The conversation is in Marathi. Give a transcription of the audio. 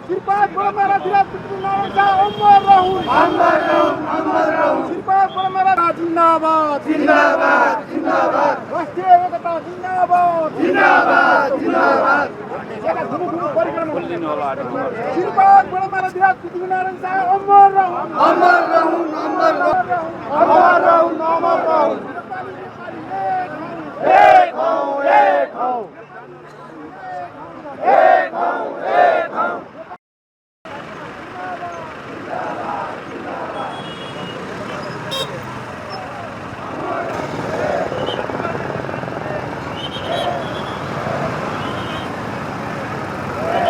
श्रीपाद परमारा धीराज पृथ्वी नारायण शाह अमर रहूं, अमर रहूं, अमर रहूं। श्रीपाद परमारा जिंदाबाद, जिंदाबाद, जिंदाबाद। राष्ट्रीय एकता जिंदाबाद, जिंदाबाद, जिंदाबाद। श्रीपाद परमारा धीराज पृथ्वी नारायण शाह अमर रहूं, अमर रहूं, अमर रहूं, अमर रहूं, अमर रहूं।